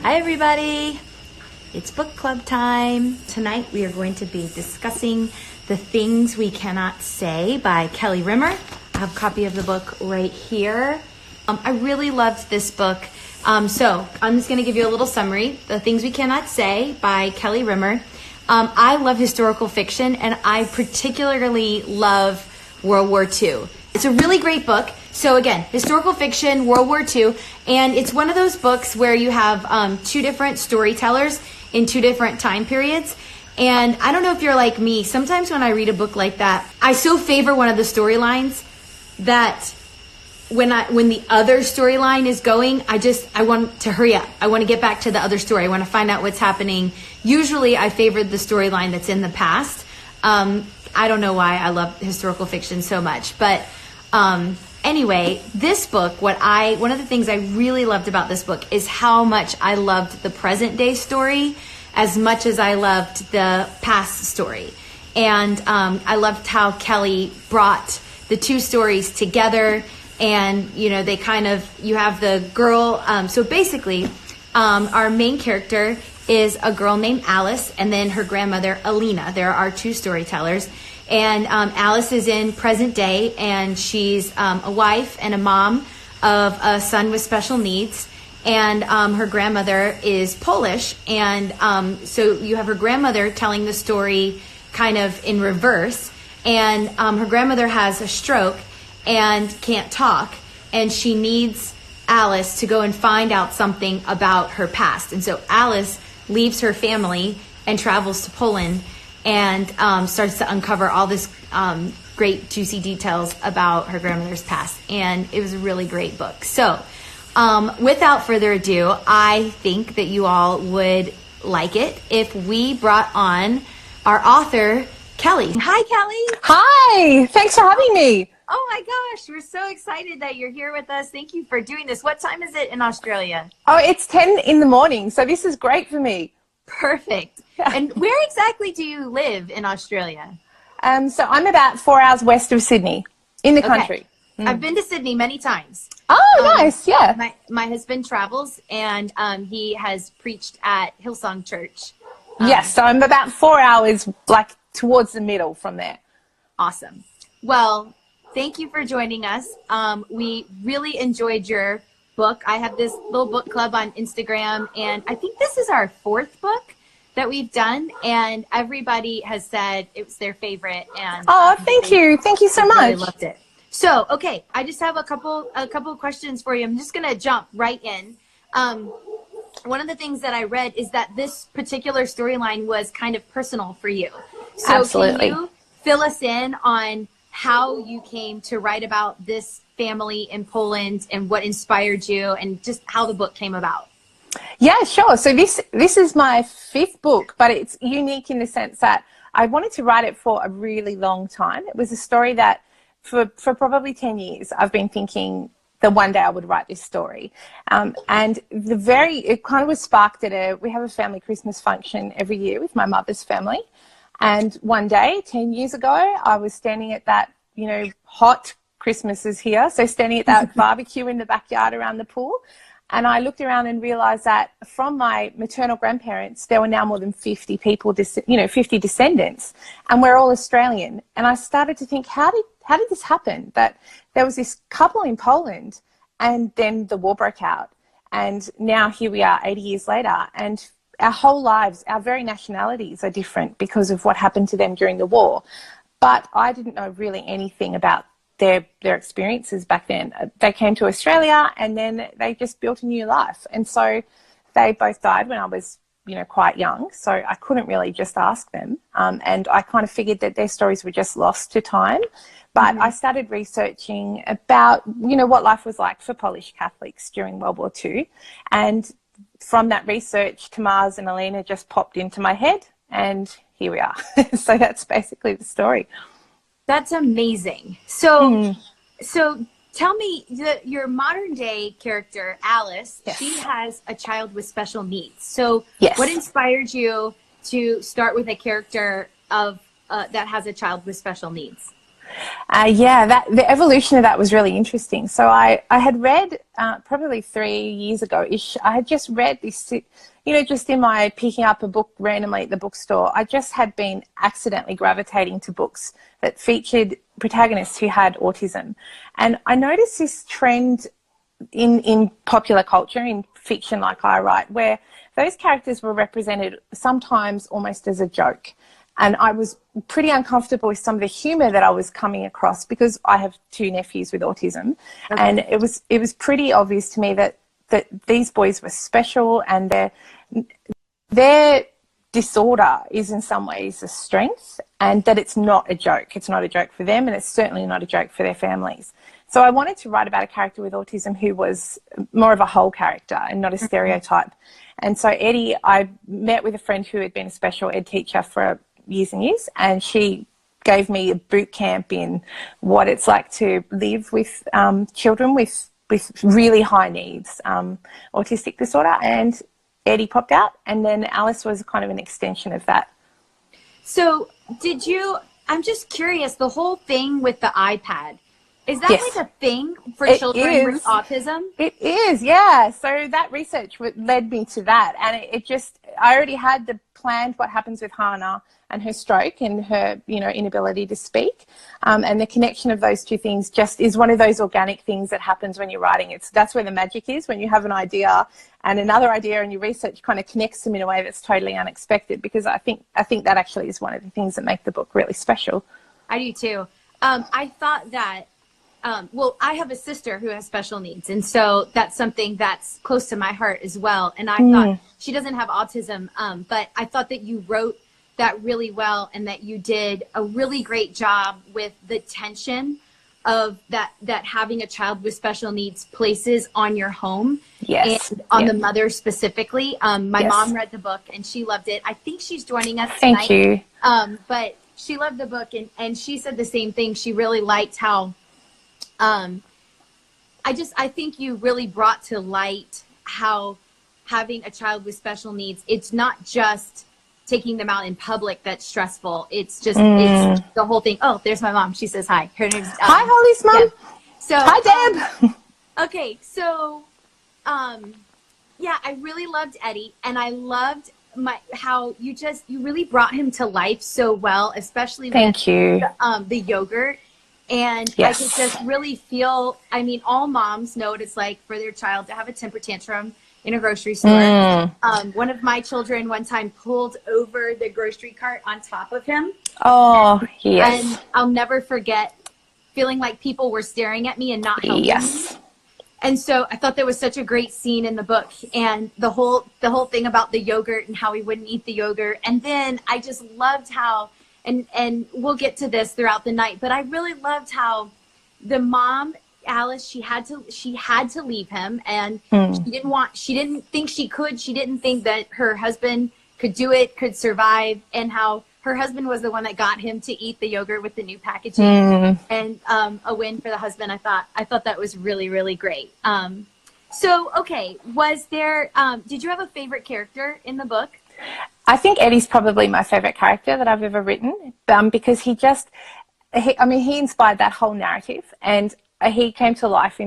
Hi everybody, it's book club time. Tonight we are going to be discussing The Things We Cannot Say by Kelly Rimmer. I have a copy of the book right here. I really loved this book. So I'm just going to give you a little summary. The Things We Cannot Say by Kelly Rimmer. I love historical fiction and I particularly love World War II. It's a really great book. So again, historical fiction, World War II, and it's one of those books where you have two different storytellers in two different time periods. And I don't know if you're like me, sometimes when I read a book like that, I so favor one of the storylines that when the other storyline is going, I want to hurry up. I want to get back to the other story. I want to find out what's happening. Usually I favored the storyline that's in the past. I don't know why I love historical fiction so much, but anyway, this book, one of the things I really loved about this book is how much I loved the present day story as much as I loved the past story. And I loved how Kelly brought the two stories together. And, you know, you have the girl. So basically, our main character is a girl named Alice and then her grandmother, Alina. There are two storytellers. And Alice is in present day, and she's a wife and a mom of a son with special needs. And her grandmother is Polish. And so you have her grandmother telling the story kind of in reverse. And her grandmother has a stroke and can't talk. And she needs Alice to go and find out something about her past. And so Alice leaves her family and travels to Poland and starts to uncover all this great juicy details about her grandmother's past. And it was a really great book. So without further ado, I think that you all would like it if we brought on our author, Kelly. Hi, Kelly. Hi, thanks for having me. Oh my gosh, we're so excited that you're here with us. Thank you for doing this. What time is it in Australia? Oh, it's 10 in the morning, so this is great for me. Perfect. And where exactly do you live in Australia? So I'm about 4 hours west of Sydney, in the country. I've been to Sydney many times. Oh, nice, yeah. My husband travels, and he has preached at Hillsong Church. Yes, so I'm about 4 hours, like, towards the middle from there. Awesome. Well, thank you for joining us. We really enjoyed your book. I have this little book club on Instagram, and I think this is our fourth book that we've done, and everybody has said it was their favorite. And thank you so much. I really loved it. So, okay, I just have a couple of questions for you. I'm just gonna jump right in. One of the things that I read is that this particular storyline was kind of personal for you. So Absolutely. Can you fill us in on how you came to write about this family in Poland and what inspired you and just how the book came about? Yeah, sure. So this is my fifth book, but it's unique in the sense that I wanted to write it for a really long time. It was a story that for probably 10 years I've been thinking that one day I would write this story. And it kind of was sparked we have a family Christmas function every year with my mother's family. And one day, 10 years ago, I was standing at that, hot Christmas is here. So standing at that barbecue in the backyard around the pool. And I looked around and realized that from my maternal grandparents, there were now more than 50 people, 50 descendants. And we're all Australian. And I started to think, how did this happen? That there was this couple in Poland and then the war broke out. And now here we are 80 years later. And our whole lives, our very nationalities are different because of what happened to them during the war. But I didn't know really anything about their experiences back then. They came to Australia and then they just built a new life. And so they both died when I was, quite young. So I couldn't really just ask them. And I kind of figured that their stories were just lost to time. But I started researching about, what life was like for Polish Catholics during World War II. And from that research, Tamars and Alina just popped into my head, and here we are. So that's basically the story. That's amazing. So tell me, your modern day character, Alice, Yes. She has a child with special needs. So Yes. What inspired you to start with a character that has a child with special needs? Yeah, the evolution of that was really interesting. So I had read probably 3 years ago-ish, I had just read this, just in my picking up a book randomly at the bookstore, I just had been accidentally gravitating to books that featured protagonists who had autism. And I noticed this trend in popular culture, in fiction like I write, where those characters were represented sometimes almost as a joke. And I was pretty uncomfortable with some of the humour that I was coming across because I have 2 nephews with autism. Okay. And it was pretty obvious to me that these boys were special, and their disorder is in some ways a strength, and that it's not a joke. It's not a joke for them, and it's certainly not a joke for their families. So I wanted to write about a character with autism who was more of a whole character and not a stereotype. And so Eddie, I met with a friend who had been a special ed teacher for years and years, and she gave me a boot camp in what it's like to live with children with really high needs, autistic disorder, and Eddie popped out, and then Alice was kind of an extension of that. So I'm just curious, the whole thing with the iPad, is that like a thing for children with autism? It is, yeah. So that research led me to that. And I already had planned what happens with Hannah and her stroke and her, inability to speak. And the connection of those 2 things just is one of those organic things that happens when you're writing. That's where the magic is, when you have an idea and another idea and your research kind of connects them in a way that's totally unexpected, because I think that actually is one of the things that make the book really special. I do too. I thought that I have a sister who has special needs, and so that's something that's close to my heart as well. And I thought, she doesn't have autism, but I thought that you wrote that really well, and that you did a really great job with the tension of that having a child with special needs places on your home, and on the mother specifically. My mom read the book and she loved it. I think she's joining us tonight. Thank you. But she loved the book, and she said the same thing. She really liked how I think you really brought to light how having a child with special needs, it's not just taking them out in public that's stressful. It's just it's the whole thing. Oh, there's my mom. She says hi. Her name's hi, Holly's mom. Deb. So hi, Deb. Okay, so I really loved Eddie, and I loved how you really brought him to life so well, especially with the yogurt. And I could just really feel, all moms know what it's like for their child to have a temper tantrum in a grocery store. One of my children one time pulled over the grocery cart on top of him. Oh, yes. And I'll never forget feeling like people were staring at me and not helping me. And so I thought there was such a great scene in the book, and the whole thing about the yogurt and how he wouldn't eat the yogurt. And then I just loved how, and we'll get to this throughout the night, but I really loved how the mom, Alice, she had to leave him, and she didn't think she could. She didn't think that her husband could do it, could survive, and how her husband was the one that got him to eat the yogurt with the new packaging, and a win for the husband. I thought that was really, really great. So, okay, was there, did you have a favorite character in the book? I think Eddie's probably my favorite character that I've ever written, because he inspired that whole narrative, and he came to life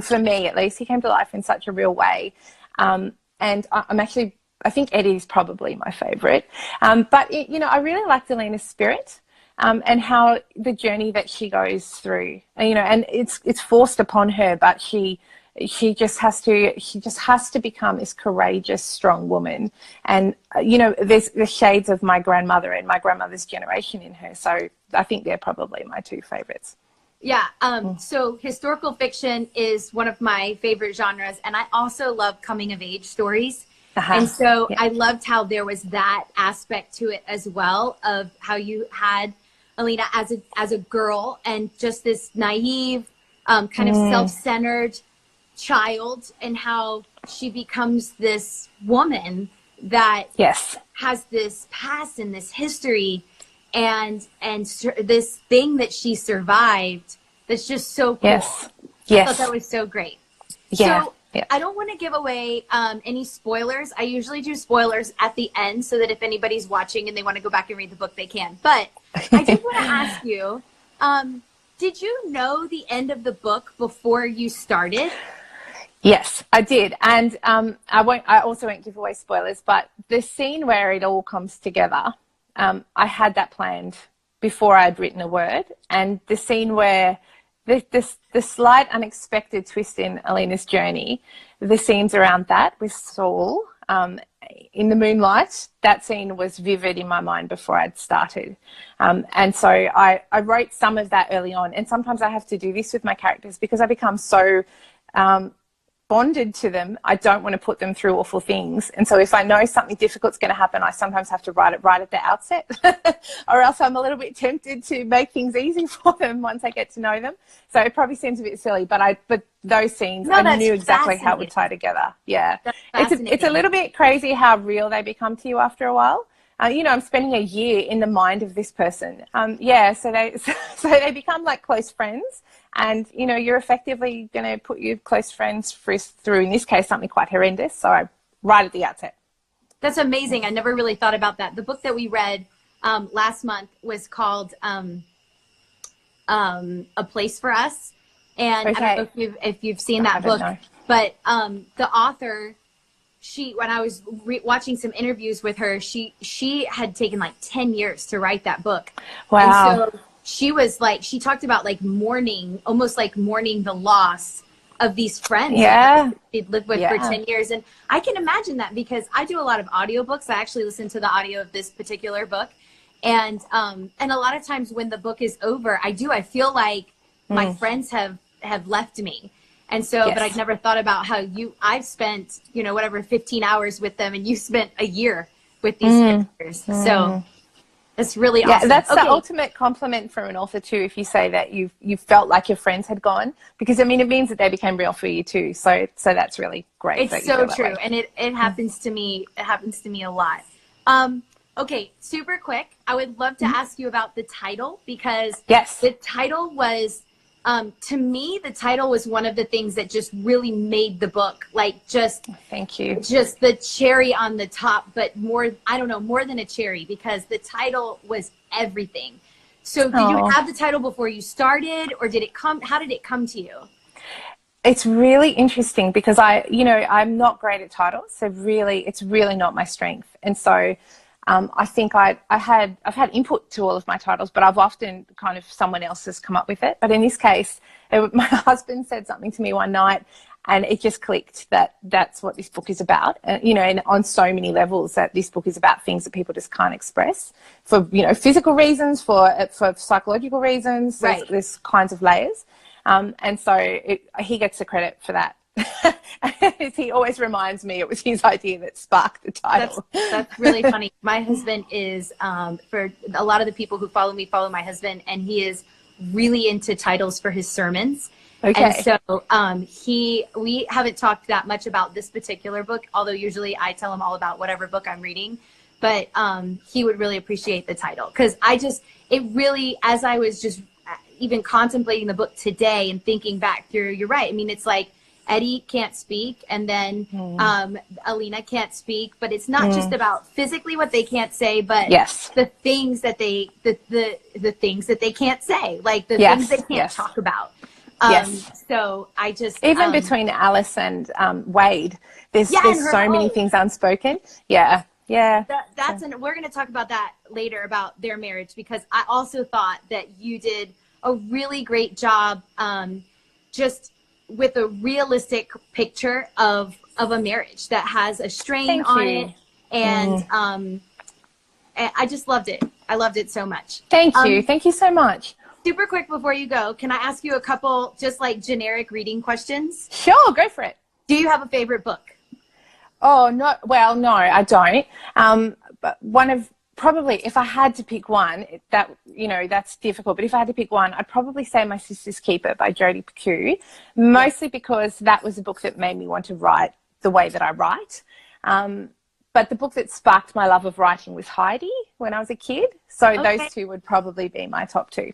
for me at least, he came to life in such a real way. And I think Eddie's probably my favorite. But I really liked Alina's spirit, and how the journey that she goes through, and it's forced upon her, but she just has to become this courageous, strong woman. And, there's the shades of my grandmother and my grandmother's generation in her. So I think they're probably my 2 favorites. Yeah. So historical fiction is one of my favorite genres. And I also love coming of age stories. And so I loved how there was that aspect to it as well, of how you had Alina as a girl, and just this naive, kind of self-centered child, and how she becomes this woman that has this past and this history and this thing that she survived that's just so cool. I thought that was so great. So I don't want to give away any spoilers. I usually do spoilers at the end so that if anybody's watching and they want to go back and read the book, they can. But I did want to ask you, did you know the end of the book before you started? Yes, I did. And I also won't give away spoilers, but the scene where it all comes together, I had that planned before I'd written a word. And the scene where the slight unexpected twist in Alina's journey, the scenes around that with Saul, in the moonlight, that scene was vivid in my mind before I'd started. And so I wrote some of that early on. And sometimes I have to do this with my characters because I become so bonded to them. I don't want to put them through awful things. And so if I know something difficult's going to happen, I sometimes have to write it right at the outset or else I'm a little bit tempted to make things easy for them once I get to know them. So it probably seems a bit silly, but those scenes, I knew exactly how it would tie together. Yeah. It's a little bit crazy how real they become to you after a while. I'm spending a year in the mind of this person. So they become like close friends. And, you're effectively going to put your close friends through, in this case, something quite horrendous. So right at the outset. That's amazing. I never really thought about that. The book that we read last month was called A Place for Us. And I don't know if you've seen that book. No. But the author, when I was watching some interviews with her, she had taken like 10 years to write that book. Wow. And so she talked about almost like mourning the loss of these friends that she'd lived with for 10 years. And I can imagine that because I do a lot of audiobooks. I actually listen to the audio of this particular book. And a lot of times when the book is over, I feel like my friends have left me. And so, but I'd never thought about how I've spent, 15 hours with them and you spent a year with these characters. So it's really awesome. Yeah, that's the ultimate compliment from an author too, if you say that you felt like your friends had gone, because it means that they became real for you too. So that's really great. It's so true. And it happens to me. It happens to me a lot. Okay, super quick. I would love to ask you about the title because the title was, to me, the title was one of the things that just really made the book, thank you. Just the cherry on the top, but more than a cherry because the title was everything. So did you have the title before you started or how did it come to you? It's really interesting because I'm not great at titles. So really, it's really not my strength. And so I think I've had input to all of my titles, but I've often kind of someone else has come up with it. But in this case, my husband said something to me one night and it just clicked that that's what this book is about. And on so many levels that this book is about things that people just can't express for, physical reasons, for psychological reasons, there's kinds of layers. And so he gets the credit for that. He always reminds me it was his idea that sparked the title. That's really funny. My husband is, for a lot of the people who follow me, follow my husband, and he is really into titles for his sermons. Okay. And so we haven't talked that much about this particular book, although usually I tell him all about whatever book I'm reading. But he would really appreciate the title because as I was just even contemplating the book today and thinking back through, you're right. It's like, Eddie can't speak and then Alina can't speak, but it's not just about physically what they can't say, but the things that they the things that they can't say, like the things they can't talk about. So I just even between Alice and Wade, there's so many things unspoken. We're going to talk about that later about their marriage because I also thought that you did a really great job just with a realistic picture of a marriage that has a strain on it. And I just loved it. I loved it so much. Thank you. Thank you so much. Super quick before you go, can I ask you a couple just like generic reading questions? Sure, go for it. Do you have a favorite book? Oh, no, I don't. But probably if I had to pick one, that's difficult. But if I had to pick one, I'd probably say My Sister's Keeper by Jodi Picoult, mostly because that was a book that made me want to write the way that I write. But the book that sparked my love of writing was Heidi when I was a kid. So those two would probably be my top two.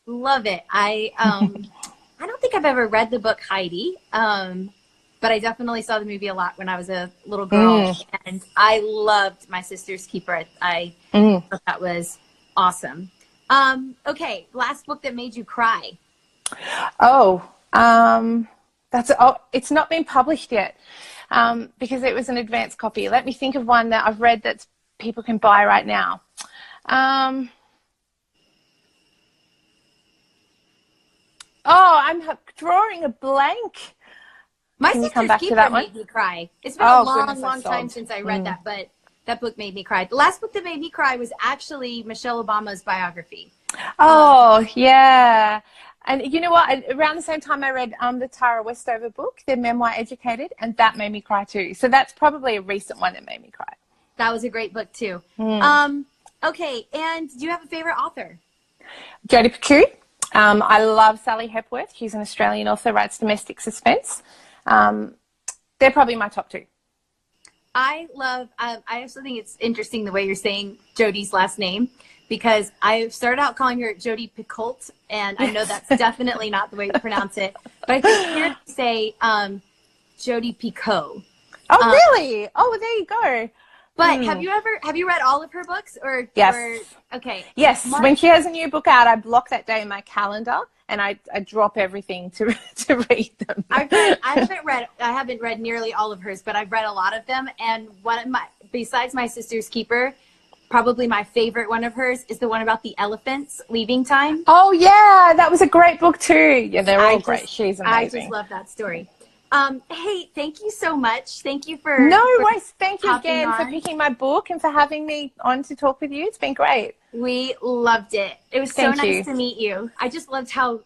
Love it. I don't think I've ever read the book Heidi. But I definitely saw the movie a lot when I was a little girl, and I loved My Sister's Keeper. I thought that was awesome. Okay, last book that made you cry. Oh, it's not been published yet because it was an advanced copy. Let me think of one that I've read that people can buy right now. I'm drawing a blank. My Can you come Sister's back to Keeper that one? made me cry. It's been a Goodness, long time since I read that, but that book made me cry. The last book that made me cry was actually Michelle Obama's biography. Yeah. And you know what? Around the same time I read the Tara Westover book, The Memoir Educated, and that made me cry too. So that's probably a recent one that made me cry. That was a great book too. Okay, and do you have a favorite author? Jodi Picoult. I love Sally Hepworth. She's an Australian author, writes domestic suspense. They're probably my top two. I also think it's interesting the way you're saying Jodi's last name, because I started out calling her Jodi Picoult, and I know that's definitely not the way to pronounce it, but I think here to say Jodi Picoult. Oh, really? Oh, there you go. But have you read all of her books? Yes. Okay. Yes. When she has a new book out, I block that day in my calendar and I drop everything to read them. I haven't read nearly all of hers, but I've read a lot of them. And besides My Sister's Keeper, probably my favorite one of hers is the one about the elephants leaving time. Oh yeah, that was a great book too. Yeah, they're all great. She's amazing. I just love that story. Hey, thank you so much. Thank you for worries. Thank you again on. for picking my book and for having me on to talk with you. It's been great. We loved it. It was so nice to meet you. I just loved how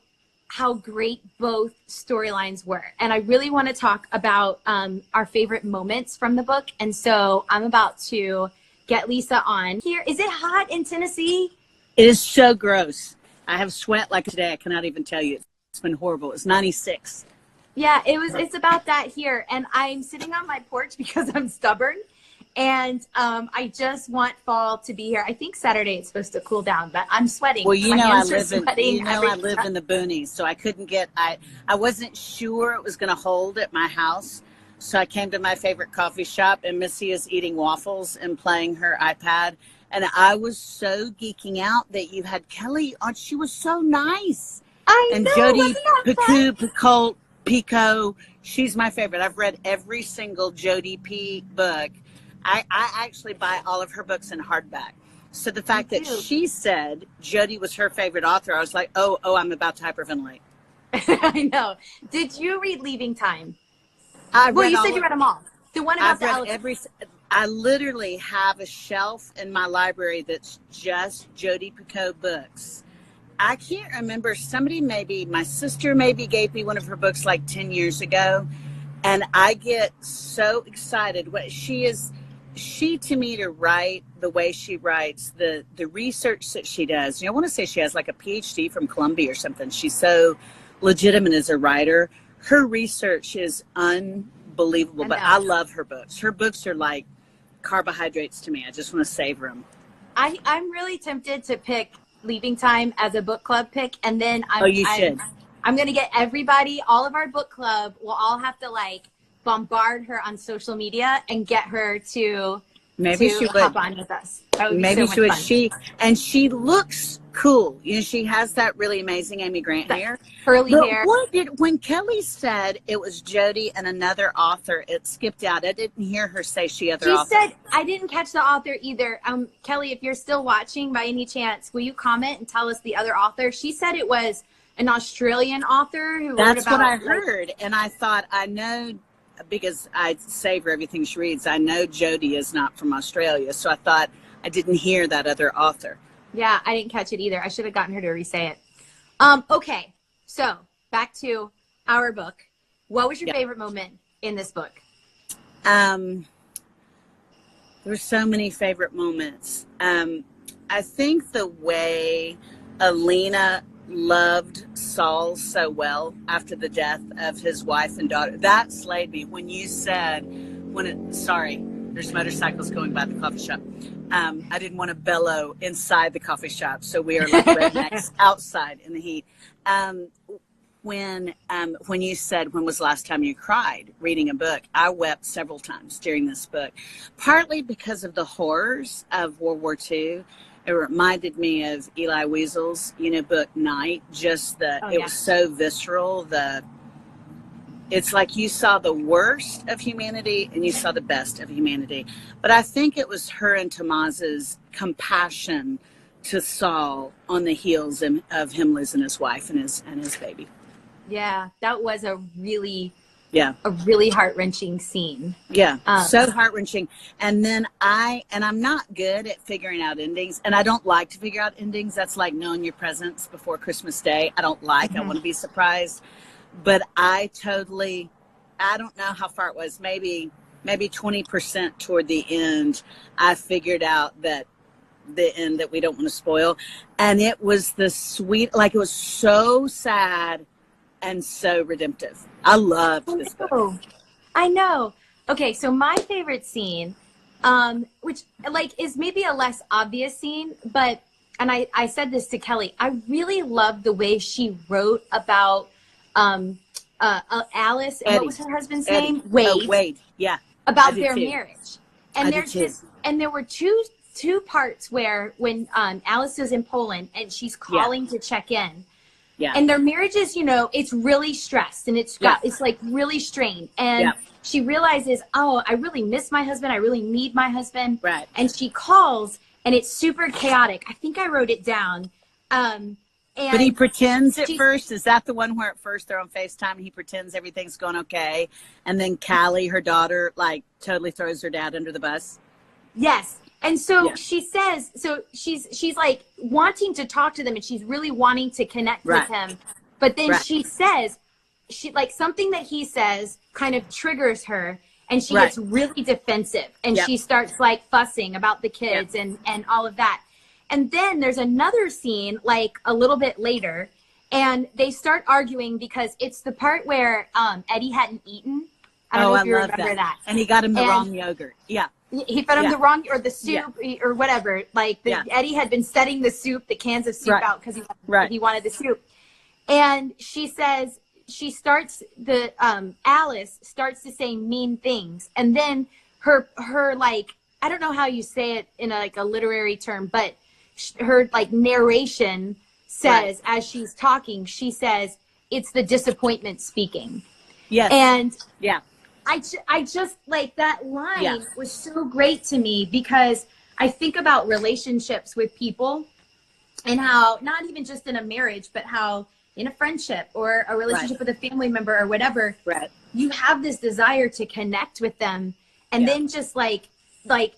great both storylines were. And I really want to talk about our favorite moments from the book. And so I'm about to get Lisa on here. Is it hot in Tennessee? It is so gross. I have sweat like today. I cannot even tell you. It's been horrible. It's 96. Yeah, it's about that here. And I'm sitting on my porch because I'm stubborn. And I just want fall to be here. I think Saturday it's supposed to cool down, but I'm sweating. Well, I live in the boonies, so I couldn't get. I wasn't sure it was going to hold at my house, so I came to my favorite coffee shop, and Missy is eating waffles and playing her iPad, and I was so geeking out that you had Kelly on. She was so nice. And Jodi Picoult. She's my favorite. I've read every single Jodi P book. I actually buy all of her books in hardback. So the fact that she said Jodi was her favorite author, I was like, oh, I'm about to hyperventilate. I know. Did you read Leaving Time? You said you read them all. The one about the elephant. I literally have a shelf in my library that's just Jodi Picoult books. I can't remember. My sister maybe gave me one of her books like 10 years ago. And I get so excited. She to me to write the way she writes, the research that she does. I want to say she has like a PhD from Columbia or something. She's so legitimate as a writer. Her research is unbelievable, but I love her books. Her books are like carbohydrates to me. I just want to savor them. I'm really tempted to pick Leaving Time as a book club pick, and then should. I'm going to get everybody, all of our book club, we'll all have to bombard her on social media and get her to hop on with us. Maybe she would. She looks cool. She has that really amazing Amy Grant hair. Curly hair. When Kelly said it was Jodi and another author, it skipped out. I didn't hear her say she author. She said, I didn't catch the author either. Kelly, if you're still watching by any chance, will you comment and tell us the other author? She said it was an Australian author who wrote about. That's what I heard. And I thought, I know, because I savor everything she reads, I know Jodi is not from Australia. So I thought I didn't hear that other author. Yeah, I didn't catch it either. I should have gotten her to re-say it. Okay, so back to our book. What was your favorite moment in this book? There were so many favorite moments. I think the way Alina loved Saul so well after the death of his wife and daughter, that slayed me. When you said, there's motorcycles going by the coffee shop. I didn't want to bellow inside the coffee shop, so we are like rednecks outside in the heat. When you said, when was the last time you cried reading a book? I wept several times during this book, partly because of the horrors of World War II. it reminded me of Eli Wiesel's, book Night. Just it was so visceral. It's like you saw the worst of humanity and you saw the best of humanity. But I think it was her and Tomaz's compassion to Saul on the heels of him losing his wife and his baby. Yeah, that was a really heart-wrenching scene. Yeah, so heart-wrenching. And then I'm not good at figuring out endings, and I don't like to figure out endings. That's like knowing your presents before Christmas Day. I don't like, I want to be surprised. But I don't know how far it was, maybe 20% toward the end, I figured out that the end that we don't want to spoil. And it was the sweet, like it was so sad and so redemptive. I loved this book. I know. Okay, so my favorite scene, which like is maybe a less obvious scene, but, and I said this to Kelly, I really loved the way she wrote about Alice, and Eddie. what was her husband's Eddie. name? Wade. Oh, Wade. Yeah. About their too. marriage. And there were two parts where when Alice is in Poland and she's calling to check in. Yeah. And their marriage is, it's really stressed and it's like really strained. And she realizes, oh, I really miss my husband. I really need my husband. Right. And she calls and it's super chaotic. I think I wrote it down. But he pretends at first. Is that the one where at first they're on FaceTime and he pretends everything's going okay? And then Callie, her daughter, like totally throws her dad under the bus? Yes. And so she says, so she's like wanting to talk to them and she's really wanting to connect with him. But then she says, something that he says kind of triggers her and she gets really defensive and she starts like fussing about the kids and all of that. And then there's another scene like a little bit later and they start arguing because it's the part where Eddie hadn't eaten. I don't know if you remember that. And he got him the wrong yogurt. Yeah. He fed him the wrong, or the soup or whatever. Like Eddie had been setting the soup, the cans of soup out because he wanted the soup. And she says, Alice starts to say mean things. And then her like, I don't know how you say it in a literary term, but her like narration says, as she's talking, she says, it's the disappointment speaking. Yes. And I just like that line was so great to me because I think about relationships with people and how not even just in a marriage, but how in a friendship or a relationship with a family member or whatever, you have this desire to connect with them. And then just like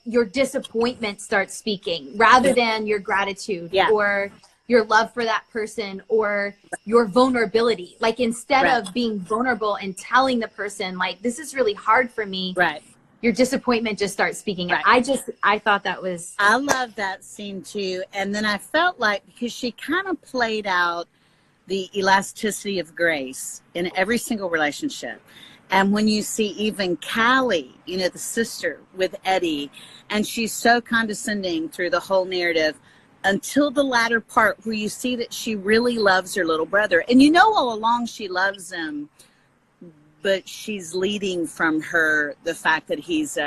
your disappointment starts speaking rather than your gratitude or your love for that person or your vulnerability. Like instead of being vulnerable and telling the person like, this is really hard for me. Your disappointment just starts speaking. I thought that was. I love that scene too. And then I felt like, because she kind of played out the elasticity of grace in every single relationship. And when you see even Callie, the sister with Eddie, and she's so condescending through the whole narrative until the latter part where you see that she really loves her little brother. And all along she loves him, but she's leading from her the fact that he's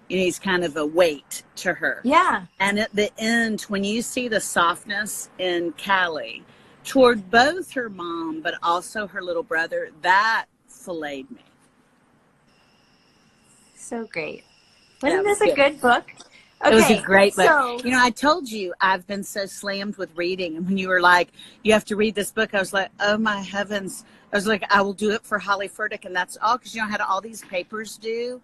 he's kind of a weight to her. Yeah. And at the end, when you see the softness in Callie toward both her mom, but also her little brother, that filleted me. So great. Wasn't this a good book? Okay, it was a great book. So, I told you I've been so slammed with reading. And when you were like, you have to read this book, I was like, oh my heavens. I was like, I will do it for Holly Furtick. And that's all, because I had all these papers due.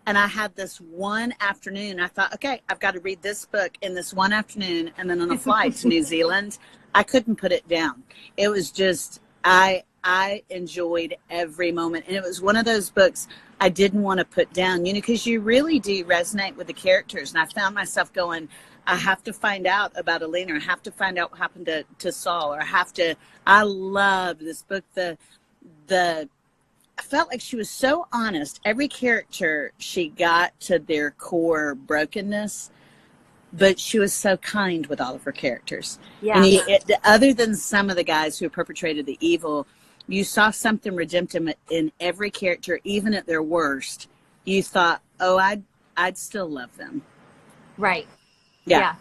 And I had this one afternoon. I thought, okay, I've got to read this book in this one afternoon. And then on a flight to New Zealand, I couldn't put it down. It was just, I enjoyed every moment. And it was one of those books I didn't want to put down, because you really do resonate with the characters. And I found myself going, I have to find out about Alina. I have to find out what happened to Saul. Or I love this book. I felt like she was so honest. Every character, she got to their core brokenness, but she was so kind with all of her characters. Yeah. And other than some of the guys who perpetrated the evil, you saw something redemptive in every character, even at their worst. You thought, oh, I'd still love them. Right. Yeah.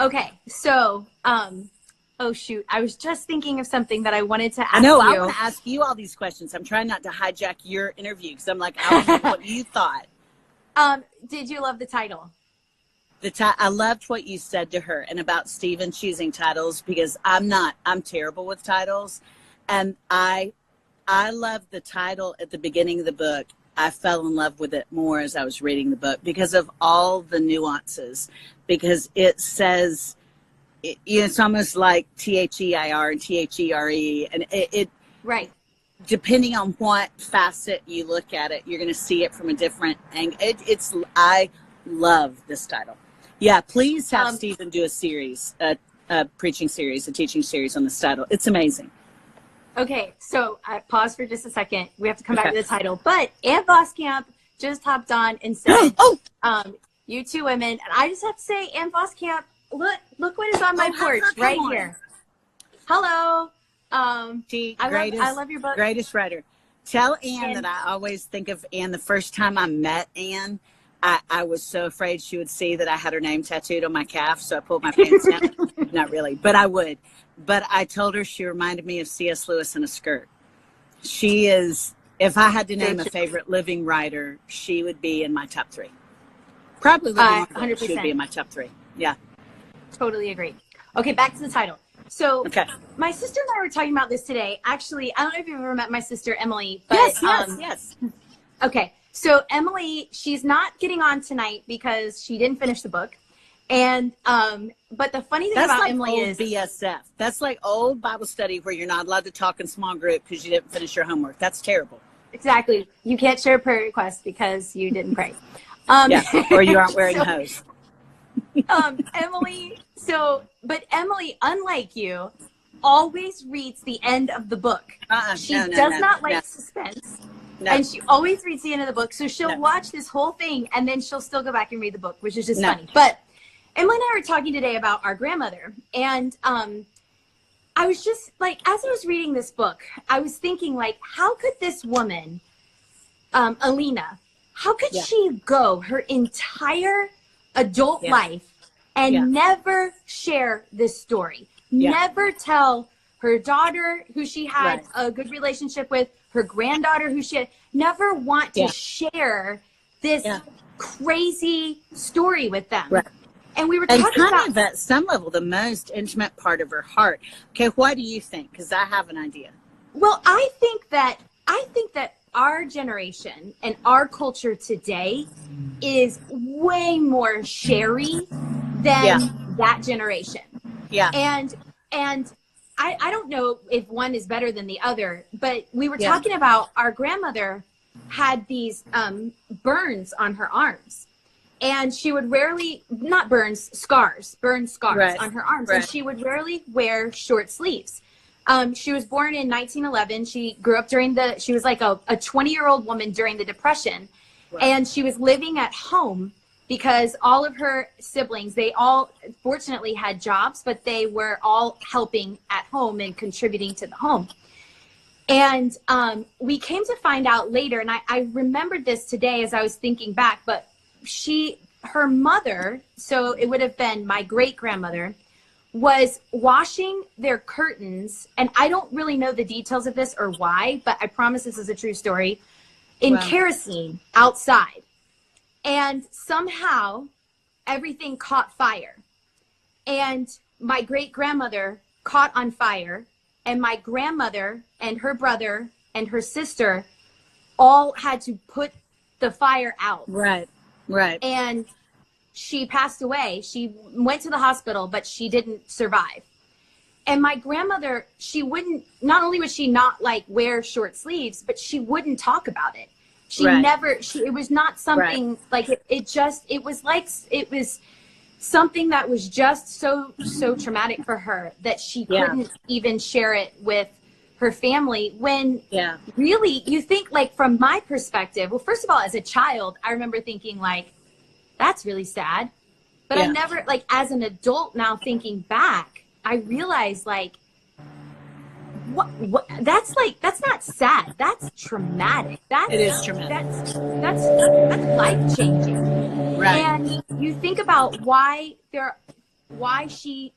Okay, so, oh shoot, I was just thinking of something that I wanted to ask I know, you. I want to ask you all these questions. I'm trying not to hijack your interview because I'm like, I want to know what you thought. Did you love the title? I loved what you said to her and about Stephen choosing titles, because I'm terrible with titles. And I loved the title at the beginning of the book. I fell in love with it more as I was reading the book because of all the nuances, because it says, it's almost like THEIR and THERE. And it Right. depending on what facet you look at it, you're going to see it from a different angle. I love this title. Yeah, please have Stephen do a series, a preaching series, a teaching series on this title. It's amazing. Okay, so pause for just a second. We have to come back to the title. But Ann Voskamp just hopped on and said, you two women. And I just have to say, Ann Voskamp, look what is on my porch right here. Hello. I love your book. Greatest writer. Tell Ann that I always think of Ann. The first time I met Ann, I was so afraid she would see that I had her name tattooed on my calf, so I pulled my pants down. Not really, but I would. But I told her she reminded me of C.S. Lewis in a skirt. She is, if I had to name a favorite living writer, she would be in my top 3. Probably living 100%. She would be in my top 3. Yeah. Totally agree. Okay, back to the title. So my sister and I were talking about this today. Actually, I don't know if you've ever met my sister, Emily. But, yes. Okay. So Emily, she's not getting on tonight because she didn't finish the book. And, but the funny thing about Emily is BSF. That's like old Bible study where you're not allowed to talk in small group because you didn't finish your homework. That's terrible. Exactly. You can't share prayer requests because you didn't pray. Or you aren't wearing hose. But Emily, unlike you, always reads the end of the book. She does not like suspense. No. And she always reads the end of the book. So she'll watch this whole thing and then she'll still go back and read the book, which is just funny. But Emily and I were talking today about our grandmother. And I was just like, as I was reading this book, I was thinking, like, how could this woman, Alina, how could she go her entire adult life and never share this story? Never tell her daughter, who she had a good relationship with, her granddaughter, who she had, never want to share this crazy story with them. Right. And we were talking about, at some level, the most intimate part of her heart. Okay, what do you think? Because I have an idea. Well, I think that our generation and our culture today is way more sharey than that generation. Yeah. And I don't know if one is better than the other, but we were talking about our grandmother had these burns on her arms. And she would rarely, not burns, scars on her arms. Right. And she would rarely wear short sleeves. She was born in 1911. She grew up she was like a 20-year-old woman during the Depression. Right. And she was living at home because all of her siblings, they all fortunately had jobs, but they were all helping at home and contributing to the home. And we came to find out later, and I remembered this today as I was thinking back, but her mother, so it would have been my great-grandmother, was washing their curtains, and I don't really know the details of this or why, but I promise this is a true story, in kerosene outside. And somehow everything caught fire. And my great-grandmother caught on fire, and my grandmother and her brother and her sister all had to put the fire out. Right. And she passed away. She went to the hospital, but she didn't survive. And my grandmother, not only would she not like wear short sleeves, but she wouldn't talk about it. It was not something like it was something that was just so traumatic for her that she couldn't even share it with her family. When really you think, like, from my perspective, well, first of all, as a child, I remember thinking, like, that's really sad. But I never, like, as an adult now thinking back, I realized, like, what that's not sad. That's traumatic. It is traumatic. That's life changing. Right. And you think about why why she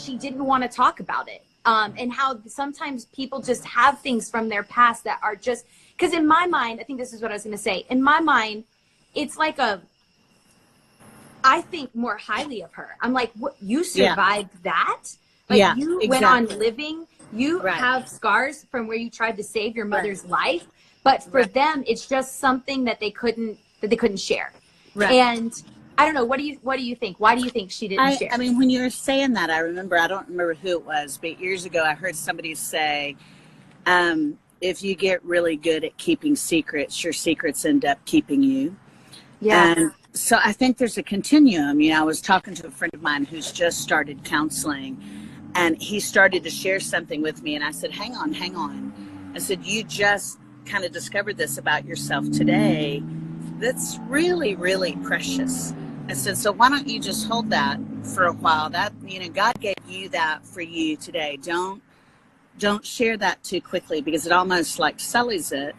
didn't want to talk about it. And how sometimes people just have things from their past that are just, because in my mind, I think this is what I was going to say. In my mind, it's like I think more highly of her. I'm like, what, you survived that? Like you went on living, you have scars from where you tried to save your mother's life. But for them, it's just something that they couldn't share. Right. And I don't know. What do you think? Why do you think she didn't share? I mean, when you were saying that, I don't remember who it was, but years ago I heard somebody say, if you get really good at keeping secrets, your secrets end up keeping you. Yeah. And so I think there's a continuum. You know, I was talking to a friend of mine who's just started counseling, and he started to share something with me, and I said, hang on. I said, you just kind of discovered this about yourself today. That's really, really precious. I said, so why don't you just hold that for a while? That, you know, God gave you that for you today. Don't share that too quickly, because it almost like sullies it.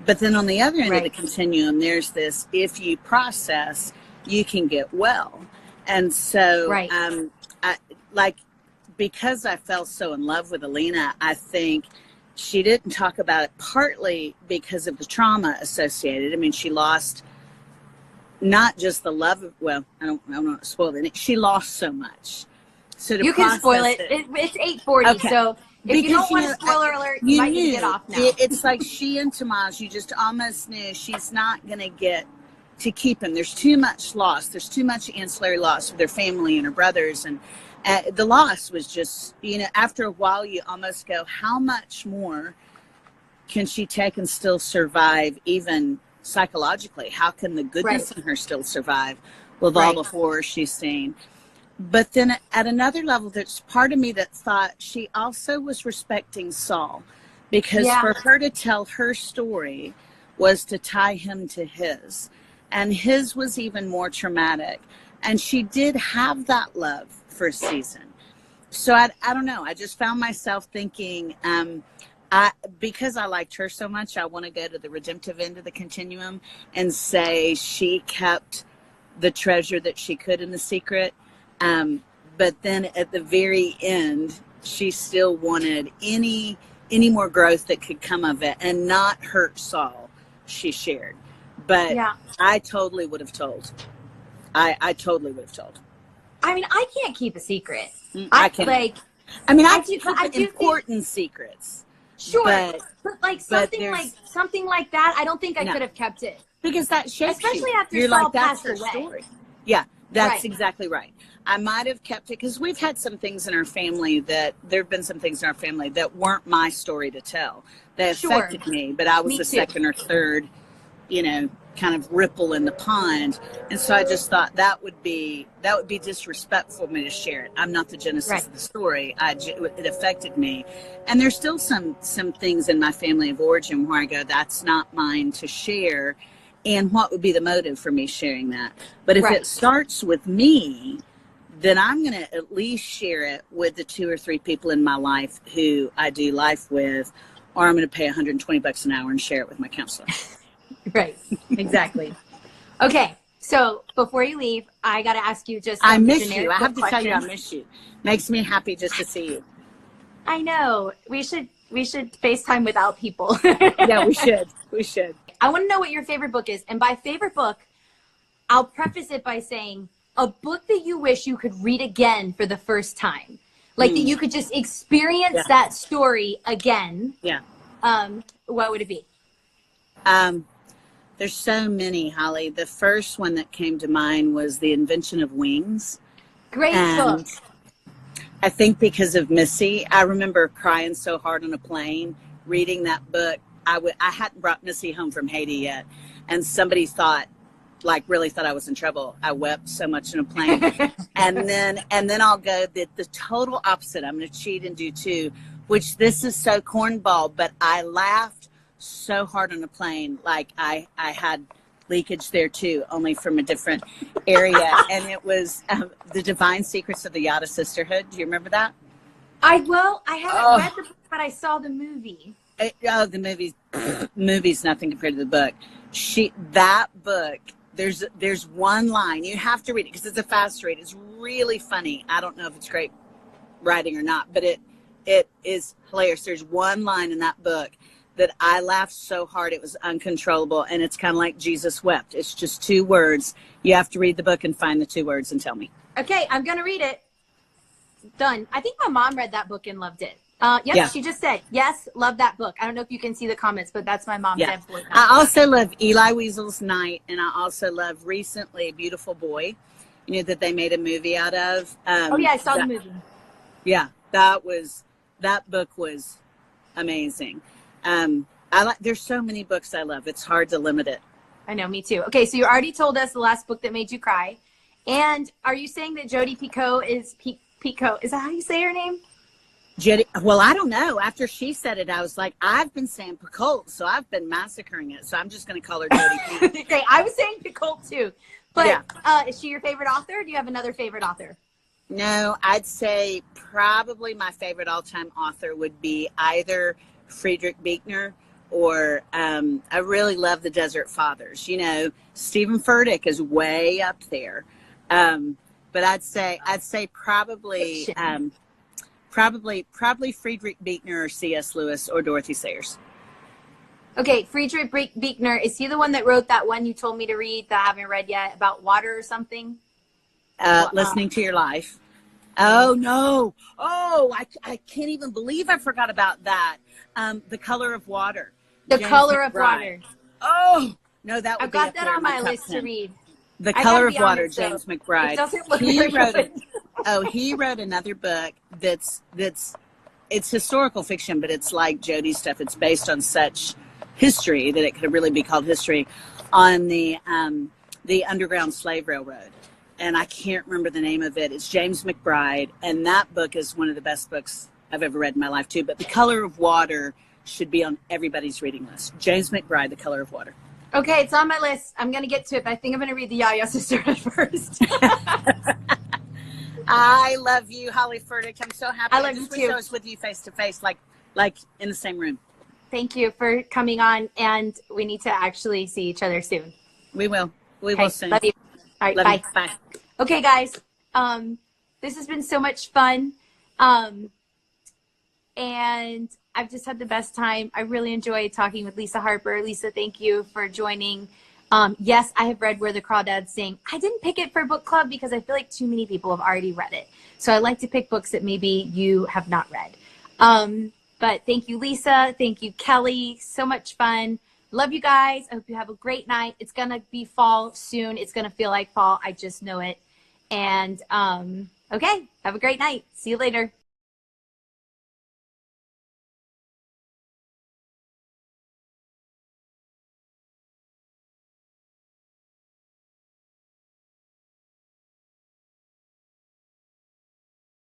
But then on the other end of the continuum, there's this, if you process, you can get well. And so, because I fell so in love with Alina, I think she didn't talk about it partly because of the trauma associated. I mean, she lost not just the love of, well, I don't want to spoil it. She lost so much. So you can spoil it. It's 8:40, okay. So if you don't want a spoiler alert, you might need to get off now. It's like she and Tomas, you just almost knew she's not going to get to keep him. There's too much loss. There's too much ancillary loss with her family and her brothers. And the loss was just, you know, after a while, you almost go, how much more can she take and still survive, even psychologically? How can the goodness in her still survive with all the horror she's seen? But then at another level, there's part of me that thought she also was respecting Saul, because for her to tell her story was to tie him to his, and his was even more traumatic. And she did have that love for a season. So I don't know. I just found myself thinking, because I liked her so much, I want to go to the redemptive end of the continuum and say she kept the treasure that she could in the secret. But then at the very end, she still wanted any more growth that could come of it and not hurt Saul. She shared, but I totally would have told. I totally would have told. I mean, I can't keep a secret. I can't. I do important secrets. Sure, but like something like that, I don't think I could have kept it, because that shapes you. Especially after You're Saul like, that's passed her away. Story. Yeah, that's exactly right. I might have kept it because we've had some things in our family there have been some things in our family that weren't my story to tell. They affected me, but I was the second or third, you know, kind of ripple in the pond. And so I just thought that would be disrespectful for me to share it. I'm not the genesis of the story. It affected me. And there's still some things in my family of origin where I go, that's not mine to share. And what would be the motive for me sharing that? But if it starts with me, then I'm going to at least share it with the 2 or 3 people in my life who I do life with, or I'm going to pay $120 an hour and share it with my counselor. Right. Exactly. Okay. So before you leave, I got to ask you just I miss you. I have to tell you I miss you. Makes me happy just to see you. I know. We should FaceTime without people. Yeah, we should. I want to know what your favorite book is. And by favorite book, I'll preface it by saying a book that you wish you could read again for the first time. Like that you could just experience that story again. Yeah. What would it be? There's so many, Holly. The first one that came to mind was The Invention of Wings. Great book. I think because of Missy, I remember crying so hard on a plane reading that book. I hadn't brought Missy home from Haiti yet, and somebody really thought I was in trouble. I wept so much on a plane. and then I'll go the total opposite. I'm going to cheat and do too, which this is so cornball, but I laughed so hard on a plane, like I had leakage there too, only from a different area. And it was The Divine Secrets of the Yada Sisterhood. Do you remember that? I haven't read the book, but I saw the movie. The movie's nothing compared to the book. That book, there's one line, you have to read it because it's a fast read. It's really funny. I don't know if it's great writing or not, but it is hilarious. There's one line in that book that I laughed so hard it was uncontrollable, and it's kind of like Jesus wept. It's just 2 words. You have to read the book and find the 2 words and tell me. Okay, I'm going to read it. Done. I think my mom read that book and loved it. Yes, Yeah. she just said, yes, love that book. I don't know if you can see the comments, but that's my mom's Yeah. absolute. I also love Eli Weasel's Night, and I also love recently Beautiful Boy, that they made a movie out of. Oh, yeah, I saw the movie. Yeah, that book was amazing. There's so many books I love. It's hard to limit it. I know, me too. Okay, so you already told us the last book that made you cry. And are you saying that Jodi Picoult is Picoult? Is that how you say her name? Well, I don't know. After she said it, I was like, I've been saying Picoult, so I've been massacring it. So I'm just going to call her Jodi Picoult. Okay, I was saying Picoult too. But Yeah. Is she your favorite author? Or do you have another favorite author? No, I'd say probably my favorite all-time author would be either Friedrich Buechner or I really love the Desert Fathers. Stephen Furtick is way up there. But I'd say probably Friedrich Buechner or C.S. Lewis or Dorothy Sayers. Okay, Friedrich Buechner, is he the one that wrote that one you told me to read that I haven't read yet about water or something? Listening to Your Life. Oh, no. Oh, I can't even believe I forgot about that. The Color of Water. The James Color of McBride. Water. Oh, no, that would I've be got up that there on in my top list 10. to read. The I Color gotta of be Water, honest, though. James McBride. It doesn't look He very wrote good. he wrote another book it's historical fiction, but it's like Jodi's stuff. It's based on such history that it could really be called history, on the Underground Slave Railroad. And I can't remember the name of it. It's James McBride, and that book is one of the best books I've ever read in my life too. But The Color of Water should be on everybody's reading list. James McBride, The Color of Water. Okay, it's on my list. I'm going to get to it, but I think I'm going to read the Yaya Sisterhood first. I love you, Holly Furtick. I'm so happy. I love you wish too. I was with you face to face, like in the same room. Thank you for coming on, and we need to actually see each other soon. We will. We Okay, will soon. love you. All right, Love bye. you. Bye. Okay, guys, this has been so much fun, and I've just had the best time. I really enjoyed talking with Lisa Harper. Lisa, thank you for joining. Yes, I have read Where the Crawdads Sing. I didn't pick it for book club because I feel like too many people have already read it. So I like to pick books that maybe you have not read. But thank you, Lisa. Thank you, Kelly. So much fun. Love you guys. I hope you have a great night. It's going to be fall soon. It's going to feel like fall. I just know it. And okay, have a great night. See you later.